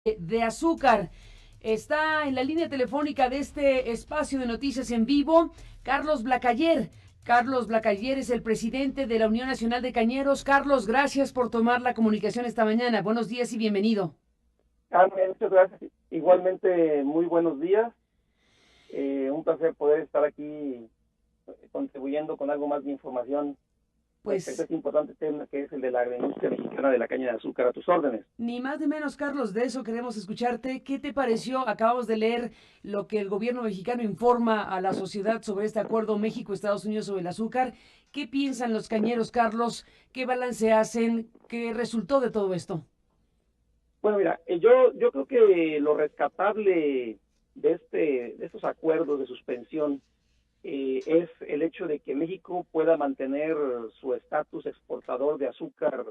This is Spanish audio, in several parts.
de azúcar. Está en la línea telefónica de este espacio de noticias en vivo, Carlos Blacayer. Carlos Blacayer es el presidente de la Unión Nacional de Cañeros. Carlos, gracias por tomar la comunicación esta mañana. Buenos días y bienvenido. Carmen, muchas gracias. Igualmente, muy buenos días. Un placer poder estar aquí contribuyendo con algo más de información respecto a Pues este importante tema que es el de la agroindustria mexicana de la caña de azúcar. A tus órdenes. ni más ni menos, Carlos, de eso queremos escucharte. ¿Qué te pareció? Acabamos de leer lo que el gobierno mexicano informa a la sociedad sobre este acuerdo México-Estados Unidos sobre el azúcar. ¿Qué piensan los cañeros, Carlos? ¿Qué balance hacen? ¿Qué resultó de todo esto? Bueno, mira, yo creo que lo rescatable de estos acuerdos de suspensión es el hecho de que México pueda mantener su estatus exportador de azúcar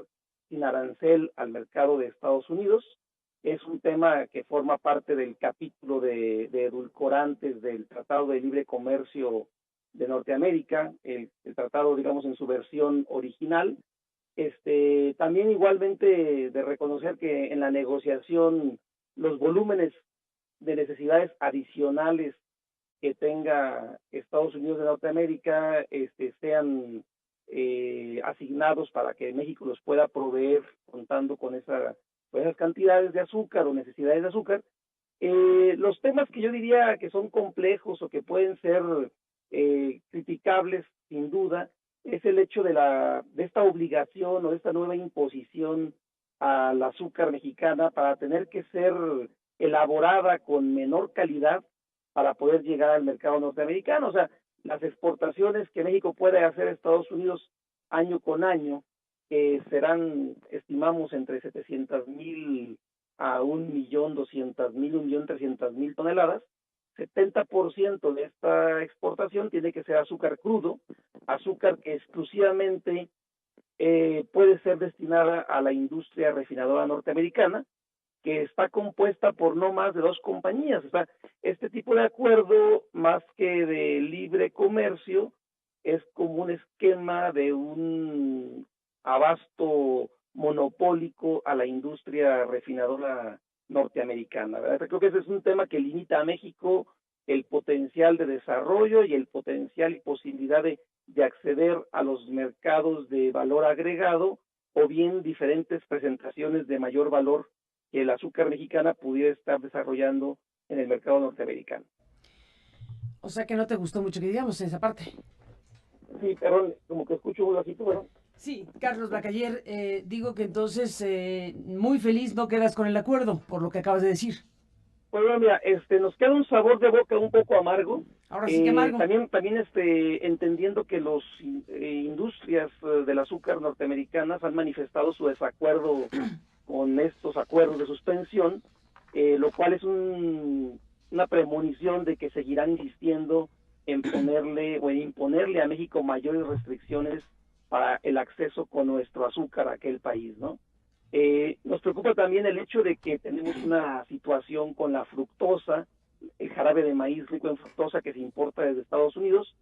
sin arancel al mercado de Estados Unidos. Es un tema que forma parte del capítulo de edulcorantes del Tratado de Libre Comercio de Norteamérica, el tratado, digamos, en su versión original. También igualmente de reconocer que en la negociación los volúmenes de necesidades adicionales que tenga Estados Unidos de Norteamérica sean asignados para que México los pueda proveer contando con esas cantidades de azúcar o necesidades de azúcar. Los temas que yo diría que son complejos o que pueden ser criticables sin duda es el hecho de esta obligación o de esta nueva imposición al azúcar mexicana para tener que ser elaborada con menor calidad para poder llegar al mercado norteamericano. O sea, las exportaciones que México puede hacer a Estados Unidos año con año serán, estimamos, entre 700,000 a 1,200,000, 1,300,000 toneladas. 70% de esta exportación tiene que ser azúcar crudo, azúcar que exclusivamente puede ser destinada a la industria refinadora norteamericana, que está compuesta por no más de dos compañías. O sea, este tipo de acuerdo, más que de libre comercio, es como un esquema de un abasto monopólico a la industria refinadora norteamericana, ¿verdad? Creo que ese es un tema que limita a México el potencial de desarrollo y el potencial y posibilidad de acceder a los mercados de valor agregado o bien diferentes presentaciones de mayor valor que el azúcar mexicana pudiera estar desarrollando en el mercado norteamericano. O sea que no te gustó mucho que digamos esa parte. Sí, perdón, como que escucho un ratito, bueno. Sí, Carlos Blacayer, digo que entonces muy feliz no quedas con el acuerdo, por lo que acabas de decir. Pues bueno, mira, nos queda un sabor de boca un poco amargo. Ahora sí que amargo. También entendiendo que los industrias del azúcar norteamericanas han manifestado su desacuerdo con estos acuerdos de suspensión, lo cual es una premonición de que seguirán insistiendo en ponerle o en imponerle a México mayores restricciones para el acceso con nuestro azúcar a aquel país, ¿no? Nos preocupa también el hecho de que tenemos una situación con la fructosa, el jarabe de maíz rico en fructosa que se importa desde Estados Unidos,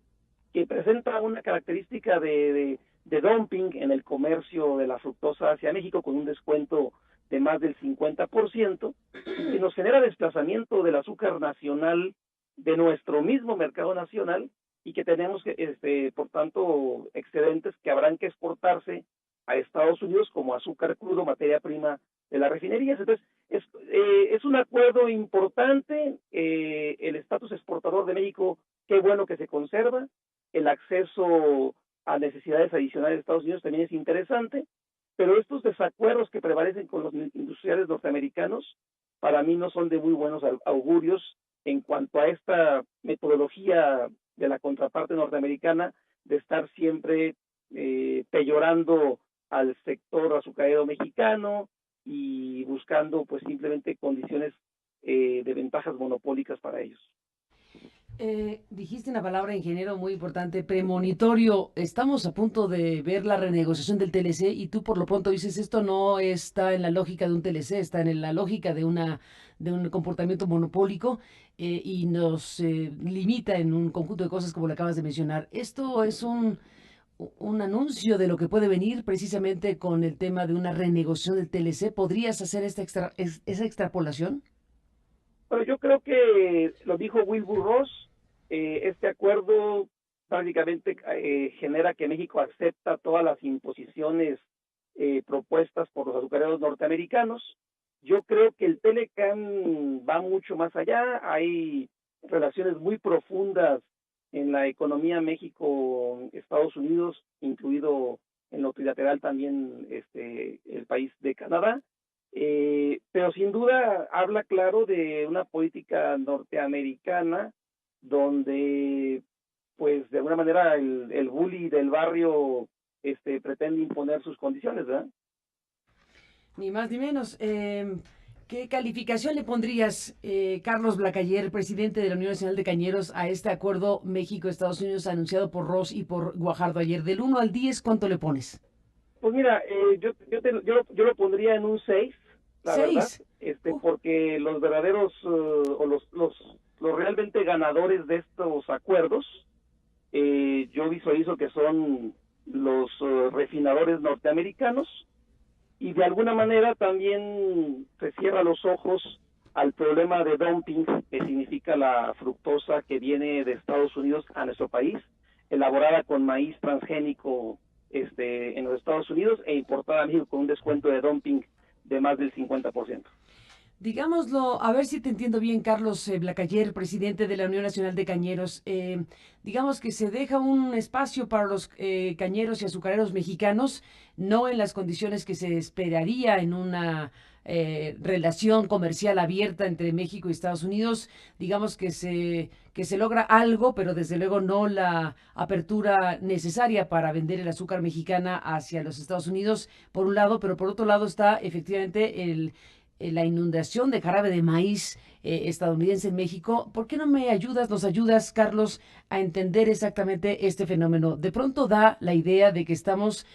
que presenta una característica de dumping en el comercio de la fructosa hacia México con un descuento de más del 50% y que nos genera desplazamiento del azúcar nacional de nuestro mismo mercado nacional y que tenemos, por tanto, excedentes que habrán que exportarse a Estados Unidos como azúcar crudo, materia prima de las refinerías. Entonces, es un acuerdo importante, el estatus exportador de México, qué bueno que se conserva, el acceso a necesidades adicionales de Estados Unidos también es interesante, pero estos desacuerdos que prevalecen con los industriales norteamericanos, para mí no son de muy buenos augurios en cuanto a esta metodología de la contraparte norteamericana de estar siempre peyorando al sector azucarero mexicano y buscando pues simplemente condiciones de ventajas monopólicas para ellos. Dijiste una palabra, ingeniero, muy importante, premonitorio. Estamos a punto de ver la renegociación del TLC y tú por lo pronto dices esto no está en la lógica de un TLC, está en la lógica de un comportamiento monopólico y nos limita en un conjunto de cosas como lo acabas de mencionar. Esto es un anuncio de lo que puede venir precisamente con el tema de una renegociación del TLC. ¿Podrías hacer esa extrapolación? Bueno, yo creo que lo dijo Wilbur Ross, este acuerdo prácticamente genera que México acepta todas las imposiciones propuestas por los azucareros norteamericanos. Yo creo que el Telecán va mucho más allá, hay relaciones muy profundas en la economía México-Estados Unidos, incluido en lo trilateral también el país de Canadá. Pero sin duda habla claro de una política norteamericana donde, pues, de alguna manera el bully del barrio pretende imponer sus condiciones, ¿verdad? Ni más ni menos. ¿Qué calificación le pondrías, Carlos Blacayer, presidente de la Unión Nacional de Cañeros, a este acuerdo México-Estados Unidos anunciado por Ross y por Guajardo ayer? Del 1 al 10, ¿cuánto le pones? Pues mira, yo lo pondría en un 6, la verdad, 6. porque los verdaderos o los realmente ganadores de estos acuerdos, yo visualizo que son los refinadores norteamericanos, y de alguna manera también se cierra los ojos al problema de dumping que significa la fructosa que viene de Estados Unidos a nuestro país, elaborada con maíz transgénico en los Estados Unidos e importada a México con un descuento de dumping de más del 50%. Digámoslo, a ver si te entiendo bien, Carlos Blacayer, presidente de la Unión Nacional de Cañeros. Digamos que se deja un espacio para los cañeros y azucareros mexicanos, no en las condiciones que se esperaría en una relación comercial abierta entre México y Estados Unidos. Digamos que se logra algo, pero desde luego no la apertura necesaria para vender el azúcar mexicana hacia los Estados Unidos, por un lado, pero por otro lado está efectivamente la inundación de jarabe de maíz estadounidense en México. ¿Por qué no me ayudas, nos ayudas, Carlos, a entender exactamente este fenómeno? De pronto da la idea de que estamos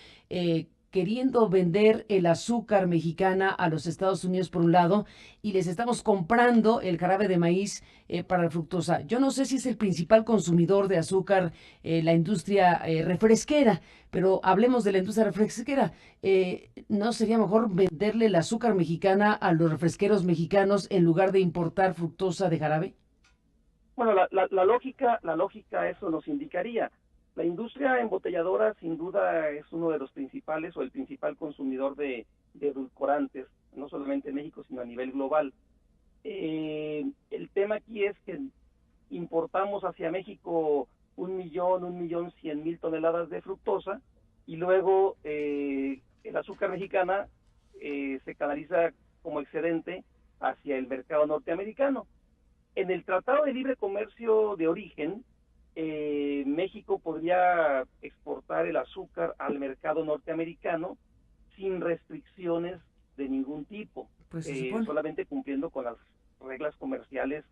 queriendo vender el azúcar mexicana a los Estados Unidos por un lado y les estamos comprando el jarabe de maíz para la fructosa. Yo no sé si es el principal consumidor de azúcar la industria refresquera, pero hablemos de la industria refresquera. ¿No sería mejor venderle el azúcar mexicana a los refresqueros mexicanos en lugar de importar fructosa de jarabe? Bueno, la lógica eso nos indicaría. La industria embotelladora sin duda es uno de los principales o el principal consumidor de edulcorantes, no solamente en México, sino a nivel global. El tema aquí es que importamos hacia México 1.100.000 toneladas de fructosa y luego el azúcar mexicana se canaliza como excedente hacia el mercado norteamericano. En el Tratado de Libre Comercio de Origen, México podría exportar el azúcar al mercado norteamericano sin restricciones de ningún tipo, Pues se supone. solamente cumpliendo con las reglas comerciales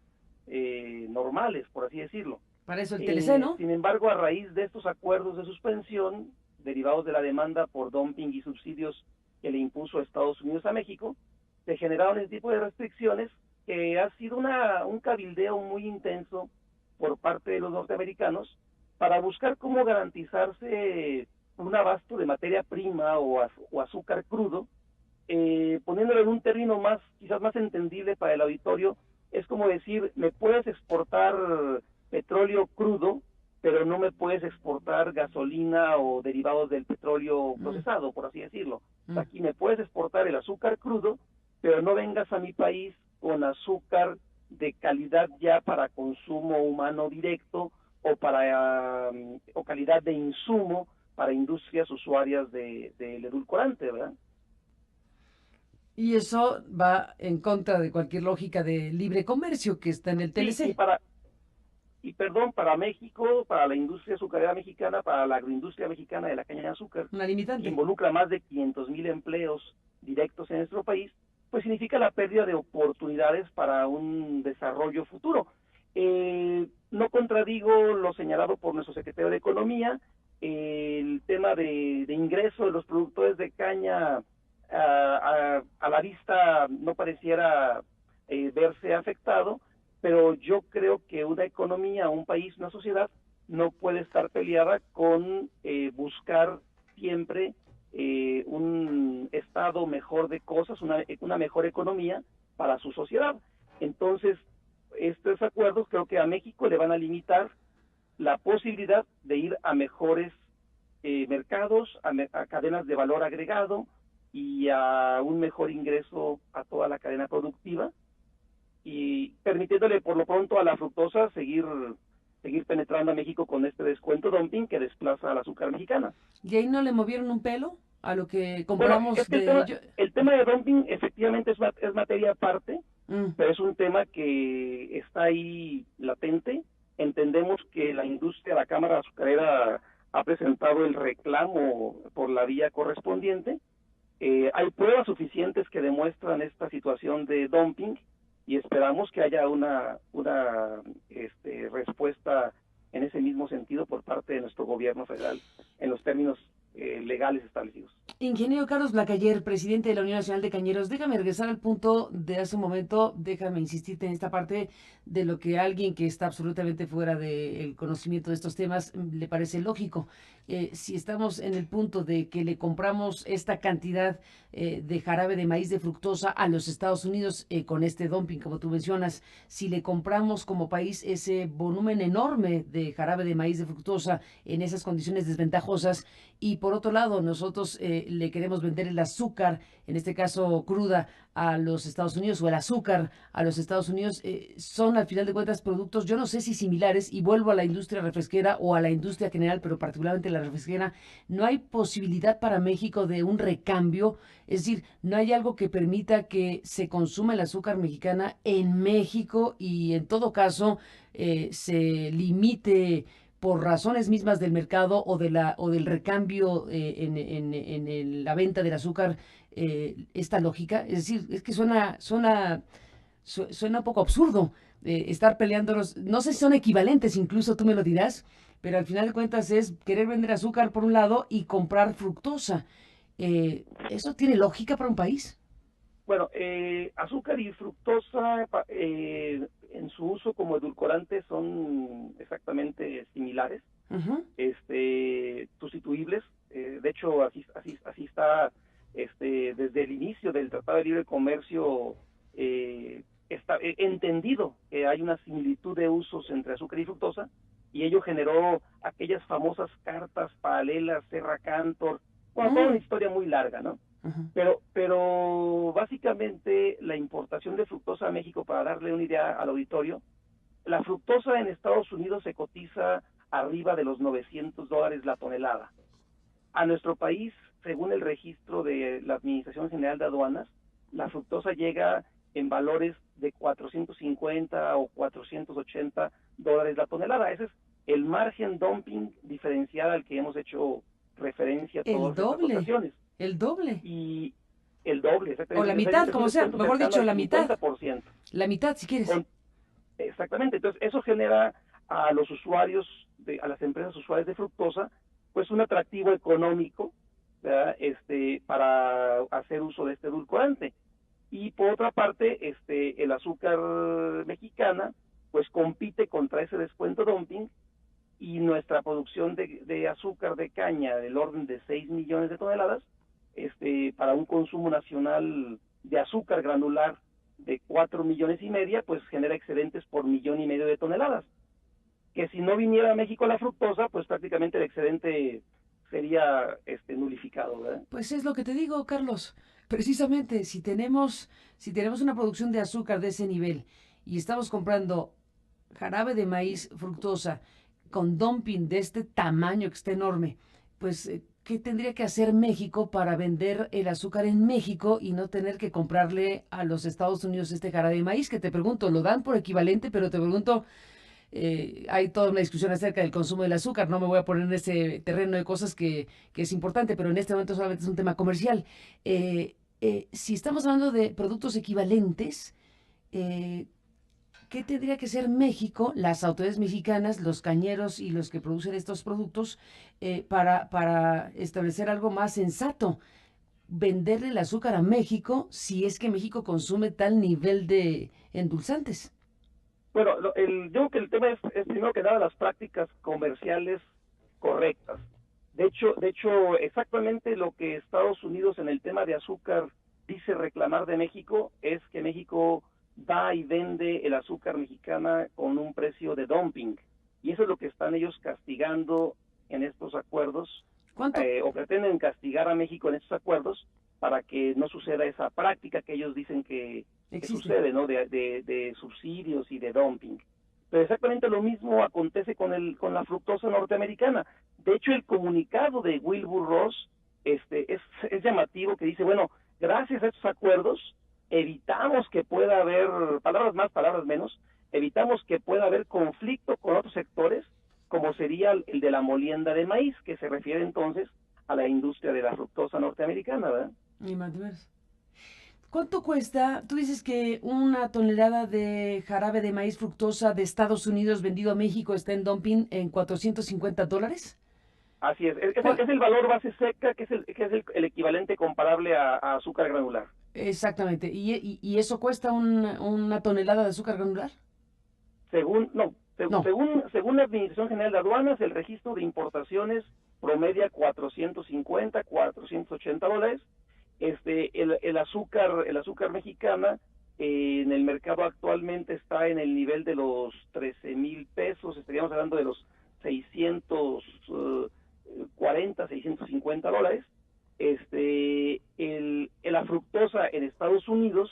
normales, por así decirlo. Para eso el TLC, ¿no? Sin embargo, a raíz de estos acuerdos de suspensión, derivados de la demanda por dumping y subsidios que le impuso Estados Unidos a México, se generaron ese tipo de restricciones que ha sido un cabildeo muy intenso por parte de los norteamericanos para buscar cómo garantizarse un abasto de materia prima o azúcar crudo, poniéndolo en un término quizás más entendible para el auditorio. Es como decir, me puedes exportar petróleo crudo, pero no me puedes exportar gasolina o derivados del petróleo procesado, por así decirlo. Aquí me puedes exportar el azúcar crudo, pero no vengas a mi país con azúcar de calidad ya para consumo humano directo o calidad de insumo para industrias usuarias del edulcorante, ¿verdad? Y eso va en contra de cualquier lógica de libre comercio que está en el Sí, TLC. para México, para la industria azucarera mexicana, para la agroindustria mexicana de la caña de azúcar, Una que limitante. involucra más de 500,000 empleos directos en nuestro país, pues significa la pérdida de oportunidades para un desarrollo futuro. No contradigo lo señalado por nuestro secretario de Economía, el tema de ingreso de los productores de caña a la vista no pareciera verse afectado, pero yo creo que una economía, un país, una sociedad no puede estar peleada con buscar siempre un estado mejor de cosas, una mejor economía para su sociedad. Entonces, estos acuerdos creo que a México le van a limitar la posibilidad de ir a mejores mercados, a cadenas de valor agregado y a un mejor ingreso a toda la cadena productiva, y permitiéndole por lo pronto a la fructosa seguir penetrando a México con este descuento dumping que desplaza al azúcar mexicana. ¿Y ahí no le movieron un pelo a lo que Bueno, compramos es que de ellos? el tema de dumping efectivamente es materia aparte, Mm. pero es un tema que está ahí latente. Entendemos que la industria, la Cámara Azucarera ha presentado el reclamo por la vía correspondiente. Hay pruebas suficientes que demuestran esta situación de dumping y esperamos que haya una respuesta en ese mismo sentido por parte de nuestro gobierno federal en los términos legales establecidos. Ingeniero Carlos Blacayer, presidente de la Unión Nacional de Cañeros, déjame regresar al punto de hace un momento, déjame insistirte en esta parte de lo que a alguien que está absolutamente fuera del conocimiento de estos temas le parece lógico. Si estamos en el punto de que le compramos esta cantidad de jarabe de maíz de fructosa a los Estados Unidos con este dumping, como tú mencionas, si le compramos como país ese volumen enorme de jarabe de maíz de fructosa en esas condiciones desventajosas, y por otro lado nosotros le queremos vender el azúcar, en este caso cruda, a los Estados Unidos, o el azúcar a los Estados Unidos, son al final de cuentas productos, yo no sé si similares, y vuelvo a la industria refresquera o a la industria general, pero particularmente la refresquera, no hay posibilidad para México de un recambio, es decir, no hay algo que permita que se consuma el azúcar mexicana en México y en todo caso se limite por razones mismas del mercado o del recambio la venta del azúcar, esta lógica. Es decir, es que suena un poco absurdo estar peleándonos. No sé si son equivalentes, incluso tú me lo dirás, pero al final de cuentas es querer vender azúcar por un lado y comprar fructosa. ¿Eso tiene lógica para un país? Bueno, azúcar y fructosa en su uso como edulcorante son exactamente similares, Ujú. sustituibles. De hecho, así está desde el inicio del Tratado de Libre Comercio. Está entendido que hay una similitud de usos entre azúcar y fructosa, y ello generó aquellas famosas cartas paralelas, Serra Cantor, bueno, toda una Mm. historia muy larga, ¿no? Ujú. Pero básicamente la importación de fructosa a México, para darle una idea al auditorio, la fructosa en Estados Unidos se cotiza arriba de los $900 la tonelada. A nuestro país, según el registro de la Administración General de Aduanas, la fructosa llega en valores de 450 o $480 la tonelada. Ese es el margen dumping diferencial al que hemos hecho referencia El todas estas doble, ocasiones. el doble. Y el doble, O la exactamente. mitad, Es un como sea, descuento mejor cercano dicho, al la mitad. 50%. La mitad, si quieres. Exactamente, entonces eso genera a los usuarios, a las empresas usuarias de fructosa, pues un atractivo económico, ¿verdad? Para hacer uso de este edulcorante. Y por otra parte, el azúcar mexicana, pues compite contra ese descuento dumping, y nuestra producción de azúcar de caña del orden de 6 millones de toneladas, para un consumo nacional de azúcar granular de 4,5 millones, pues genera excedentes por 1,5 millones de toneladas. Que si no viniera a México la fructosa, pues prácticamente el excedente sería nulificado, ¿verdad? Pues es lo que te digo, Carlos. Precisamente, si tenemos una producción de azúcar de ese nivel y estamos comprando jarabe de maíz fructosa con dumping de este tamaño que está enorme, pues ¿qué tendría que hacer México para vender el azúcar en México y no tener que comprarle a los Estados Unidos este jarabe de maíz? Que te pregunto, lo dan por equivalente, pero te pregunto, hay toda una discusión acerca del consumo del azúcar. No me voy a poner en ese terreno de cosas que es importante, pero en este momento solamente es un tema comercial. Si estamos hablando de productos equivalentes, eh, ¿qué tendría que ser México, las autoridades mexicanas, los cañeros y los que producen estos productos, para establecer algo más sensato? Venderle el azúcar a México si es que México consume tal nivel de endulzantes. Bueno, yo creo que el tema es primero que nada las prácticas comerciales correctas. De hecho, exactamente lo que Estados Unidos en el tema de azúcar dice reclamar de México es que México da y vende el azúcar mexicana con un precio de dumping. Y eso es lo que están ellos castigando en estos acuerdos, ¿Cuánto? o pretenden castigar a México en estos acuerdos para que no suceda esa práctica que ellos dicen que Existe. sucede, ¿no? De subsidios y de dumping. Pero exactamente lo mismo acontece con la fructosa norteamericana. De hecho, el comunicado de Wilbur Ross es llamativo, que dice, bueno, gracias a estos acuerdos evitamos que pueda haber, palabras más, palabras menos, evitamos que pueda haber conflicto con otros sectores, como sería el de la molienda de maíz, que se refiere entonces a la industria de la fructosa norteamericana, ¿verdad? Ni más ni menos. ¿Cuánto cuesta? Tú dices que una tonelada de jarabe de maíz fructosa de Estados Unidos vendido a México está en dumping en $450. Así es ¿Cuál? el valor base seca, que es el equivalente comparable a azúcar granular. Exactamente. ¿Y eso cuesta una tonelada de azúcar granular? Según, no, No. según la Administración General de Aduanas, el registro de importaciones promedia $450, $480. El azúcar mexicana en el mercado actualmente está en el nivel de los 13,000 pesos, estaríamos hablando de los 640, $650. La fructosa en Estados Unidos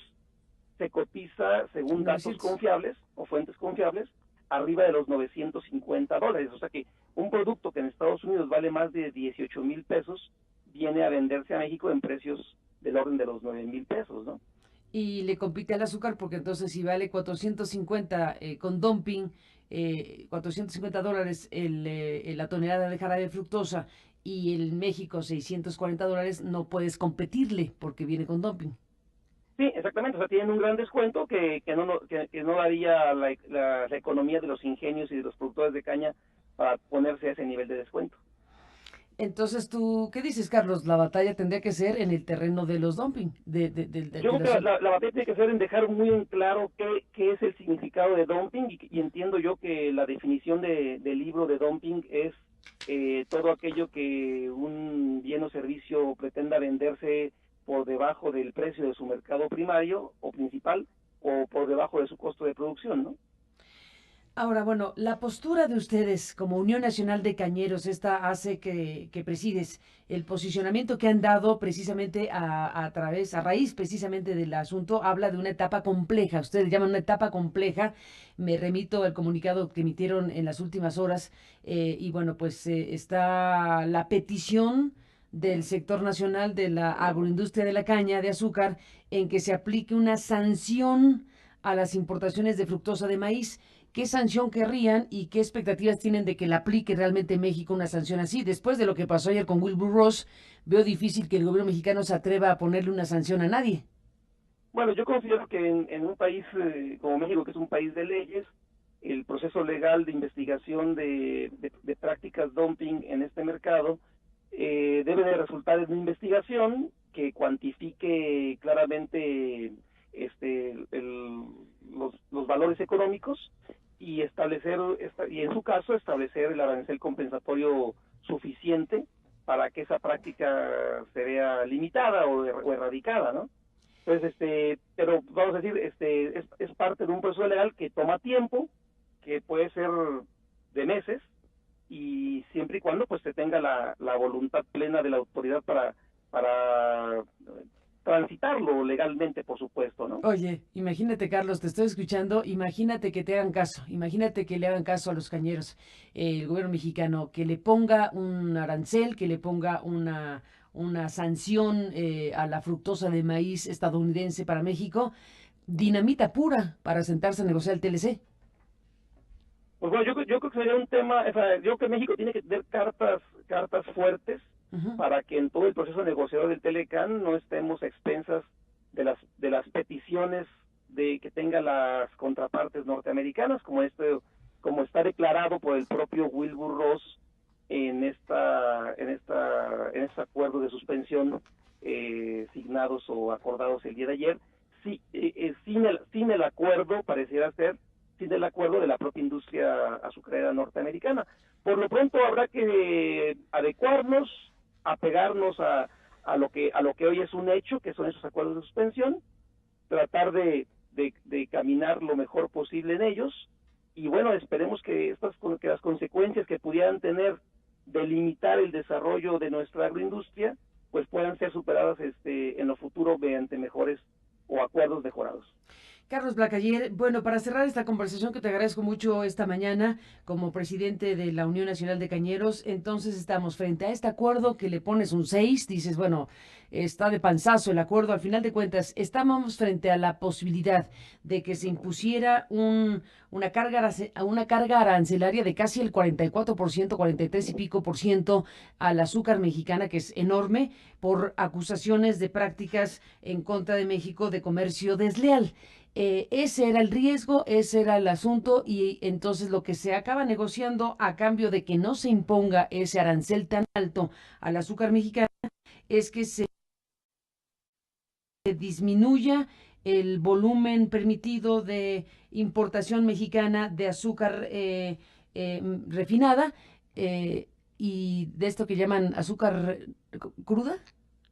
se cotiza, según datos 900. confiables o fuentes confiables, arriba de los $950. O sea que un producto que en Estados Unidos vale más de 18,000 pesos viene a venderse a México en precios del orden de los 9,000 pesos, ¿no? Y le compite al azúcar porque entonces si vale 450 con dumping, $450 la tonelada de jarabe de fructosa y el México $640, no puedes competirle porque viene con dumping. Sí, exactamente. O sea, tienen un gran descuento que no daría la economía de los ingenios y de los productores de caña para ponerse a ese nivel de descuento. Entonces, ¿tú qué dices, Carlos? La batalla tendría que ser en el terreno de los dumping, Yo creo del que asunto. la batalla tiene que ser en dejar muy en claro qué es el significado de dumping, y entiendo yo que la definición del libro de dumping es todo aquello que un bien o servicio pretenda venderse por debajo del precio de su mercado primario o principal, o por debajo de su costo de producción, ¿no? Ahora, bueno, la postura de ustedes como Unión Nacional de Cañeros, esta hace que presides, el posicionamiento que han dado precisamente a raíz precisamente del asunto, habla de una etapa compleja. Ustedes llaman una etapa compleja. Me remito al comunicado que emitieron en las últimas horas. Y bueno, pues está la petición del sector nacional de la agroindustria de la caña de azúcar en que se aplique una sanción a las importaciones de fructosa de maíz. ¿Qué sanción querrían y qué expectativas tienen de que la aplique realmente México una sanción así? Después de lo que pasó ayer con Wilbur Ross, veo difícil que el gobierno mexicano se atreva a ponerle una sanción a nadie. Bueno, yo considero que en un país como México, que es un país de leyes, el proceso legal de investigación de prácticas dumping en este mercado debe de resultar en una investigación que cuantifique claramente los valores económicos, y y en su caso establecer el arancel compensatorio suficiente para que esa práctica se vea limitada o erradicada, ¿no? Entonces, pero vamos a decir, es parte de un proceso legal que toma tiempo, que puede ser de meses, y siempre y cuando pues se tenga la voluntad plena de la autoridad para transitarlo legalmente, por supuesto, ¿no? Oye, imagínate, Carlos, te estoy escuchando, imagínate que te hagan caso, imagínate que le hagan caso a los cañeros, el gobierno mexicano, que le ponga un arancel, que le ponga una sanción a la fructosa de maíz estadounidense para México, dinamita pura para sentarse a negociar el TLC. Pues bueno, yo creo que sería un tema, o sea, yo creo que México tiene que tener cartas fuertes Ujú. para que en todo el proceso negociador del Telecán no estemos a expensas de las peticiones de que tengan las contrapartes norteamericanas, como está declarado por el propio Wilbur Ross en este acuerdo de suspensión signados o acordados el día de ayer. Sí, sin el acuerdo pareciera ser fin del acuerdo de la propia industria azucarera norteamericana. Por lo pronto habrá que adecuarnos, apegarnos a lo que hoy es un hecho, que son esos acuerdos de suspensión, tratar de caminar lo mejor posible en ellos, y bueno, esperemos que que las consecuencias que pudieran tener de limitar el desarrollo de nuestra agroindustria pues puedan ser superadas en lo futuro mediante mejores o acuerdos mejorados. Carlos Blacayer, bueno, para cerrar esta conversación que te agradezco mucho esta mañana como presidente de la Unión Nacional de Cañeros, entonces estamos frente a este acuerdo que le pones un 6, dices, bueno, está de panzazo el acuerdo, al final de cuentas, estamos frente a la posibilidad de que se impusiera una carga arancelaria de casi el 44%, 43 y pico por ciento al azúcar mexicana, que es enorme, por acusaciones de prácticas en contra de México de comercio desleal. Ese era el riesgo, ese era el asunto y entonces lo que se acaba negociando a cambio de que no se imponga ese arancel tan alto al azúcar mexicano es que se disminuya el volumen permitido de importación mexicana de azúcar refinada y de esto que llaman azúcar cruda.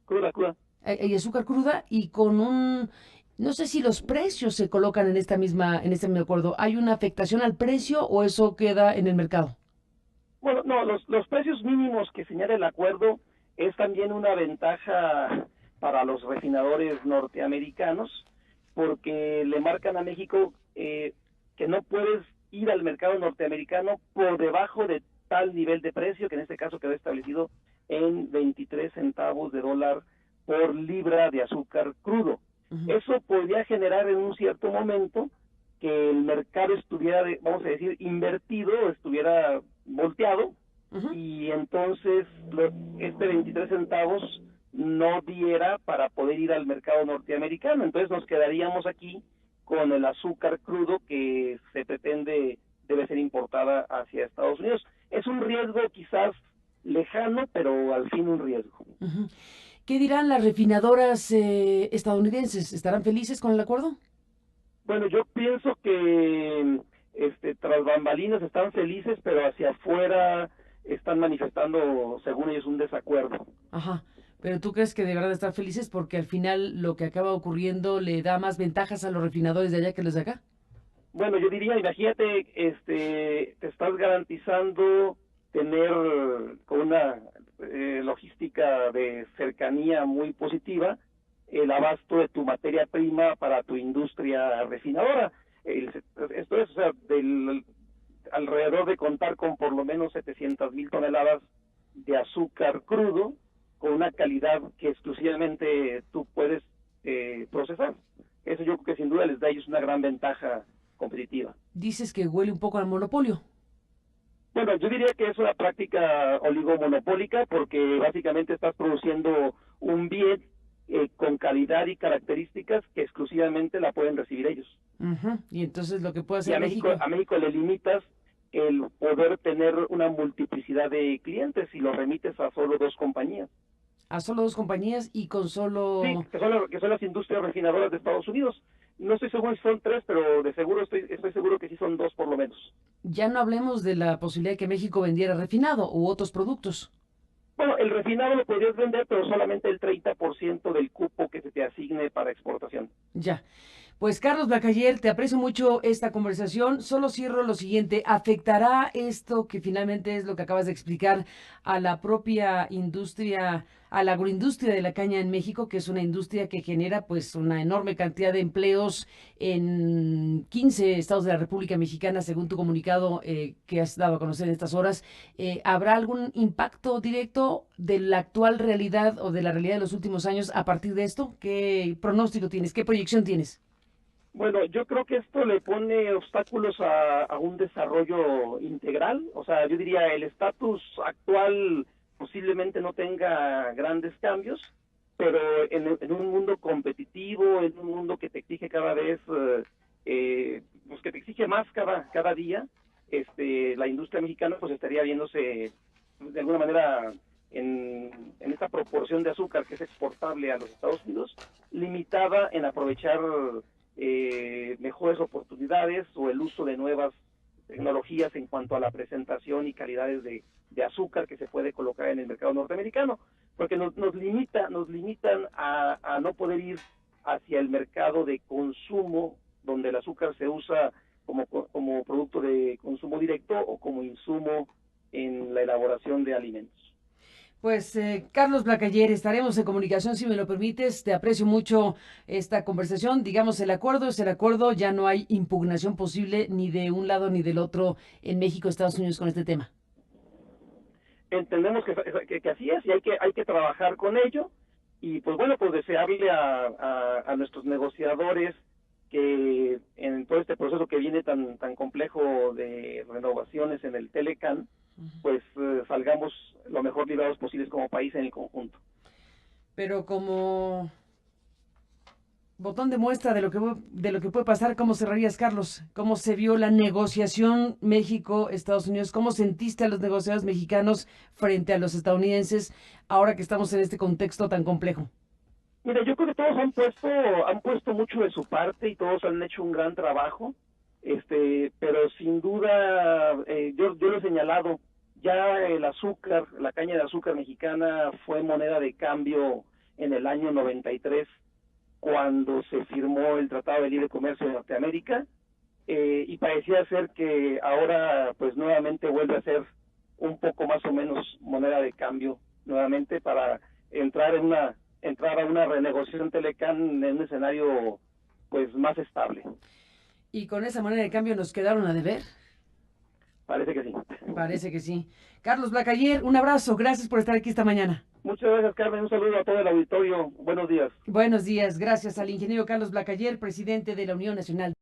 Cruda. Y azúcar cruda y con un no sé si los precios se colocan en en este mismo acuerdo. ¿Hay una afectación al precio o eso queda en el mercado? Bueno, no, los precios mínimos que señala el acuerdo es también una ventaja para los refinadores norteamericanos, porque le marcan a México que no puedes ir al mercado norteamericano por debajo de tal nivel de precio, que en este caso quedó establecido en 23 centavos de dólar por libra de azúcar crudo. Eso podría generar en un cierto momento que el mercado estuviera, vamos a decir, invertido, estuviera volteado, y entonces este 23 centavos no diera para poder ir al mercado norteamericano. Entonces nos quedaríamos aquí con el azúcar crudo que se pretende debe ser importada hacia Estados Unidos. Es un riesgo quizás lejano, pero al fin un riesgo. ¿Qué dirán las refinadoras estadounidenses? ¿Estarán felices con el acuerdo? Bueno, yo pienso que tras bambalinas están felices, pero hacia afuera están manifestando, según ellos, un desacuerdo. Ajá, pero ¿tú crees que deberán estar felices porque al final lo que acaba ocurriendo le da más ventajas a los refinadores de allá que los de acá? Bueno, yo diría, imagínate, te estás garantizando tener con una logística de cercanía muy positiva el abasto de tu materia prima para tu industria refinadora. Esto es, o sea, alrededor de contar con por lo menos 700,000 toneladas de azúcar crudo con una calidad que exclusivamente tú puedes procesar. Eso yo creo que sin duda les da a ellos una gran ventaja competitiva. Dices que huele un poco al monopolio. Bueno, yo diría que es una práctica oligomonopólica porque básicamente estás produciendo un bien con calidad y características que exclusivamente la pueden recibir ellos. Y entonces lo que puede Y hacer México... a México le limitas el poder tener una multiplicidad de clientes si lo remites a solo dos compañías. A solo dos compañías y con solo... Sí, que son las industrias refinadoras de Estados Unidos. No estoy seguro si son tres, pero de seguro estoy seguro que sí son dos por lo menos. Ya no hablemos de la posibilidad de que México vendiera refinado u otros productos. Bueno, el refinado lo podrías vender, pero solamente el 30% del cupo que se te asigne para exportación. Ya. Pues Carlos Blacayer, te aprecio mucho esta conversación. Solo cierro lo siguiente. ¿Afectará esto, que finalmente es lo que acabas de explicar, a la propia industria, a la agroindustria de la caña en México, que es una industria que genera pues una enorme cantidad de empleos en 15 estados de la República Mexicana, según tu comunicado que has dado a conocer en estas horas? ¿Habrá algún impacto directo de la actual realidad o de la realidad de los últimos años a partir de esto? ¿Qué pronóstico tienes? ¿Qué proyección tienes? Bueno, yo creo que esto le pone obstáculos a un desarrollo integral. O sea, yo diría el estatus actual posiblemente no tenga grandes cambios, pero en un mundo competitivo, en un mundo que te exige cada vez, pues que te exige más cada día, la industria mexicana pues estaría viéndose de alguna manera en esta proporción de azúcar que es exportable a los Estados Unidos, limitada en aprovechar mejores oportunidades o el uso de nuevas tecnologías en cuanto a la presentación y calidades de azúcar que se puede colocar en el mercado norteamericano, porque nos limitan a no poder ir hacia el mercado de consumo, donde el azúcar se usa como producto de consumo directo o como insumo en la elaboración de alimentos. Pues Carlos Blacayer, estaremos en comunicación si me lo permites. Te aprecio mucho esta conversación. Digamos, el acuerdo es el acuerdo, ya no hay impugnación posible ni de un lado ni del otro en México, Estados Unidos con este tema. Entendemos que así es y hay que trabajar con ello y pues bueno, pues desearle a nuestros negociadores que en todo este proceso que viene tan complejo de renovaciones en el Telecán, pues salgamos lo mejor librados posibles como país en el conjunto. Pero como botón de muestra de lo que puede pasar, ¿cómo cerrarías, Carlos? ¿Cómo se vio la negociación México-Estados Unidos? ¿Cómo sentiste a los negociadores mexicanos frente a los estadounidenses ahora que estamos en este contexto tan complejo? Mira, yo creo que todos han puesto mucho de su parte y todos han hecho un gran trabajo, pero sin duda, yo lo he señalado, ya el azúcar, la caña de azúcar mexicana fue moneda de cambio en el año 93, cuando se firmó el Tratado de Libre Comercio de Norteamérica, y parecía ser que ahora pues nuevamente vuelve a ser un poco más o menos moneda de cambio nuevamente para entrar a una renegociación Telecán en un escenario pues más estable. ¿Y con esa moneda de cambio nos quedaron a deber? Parece que sí. Parece que sí. Carlos Blacayer, un abrazo. Gracias por estar aquí esta mañana. Muchas gracias, Carmen. Un saludo a todo el auditorio. Buenos días. Buenos días. Gracias al ingeniero Carlos Blacayer, presidente de la Unión Nacional.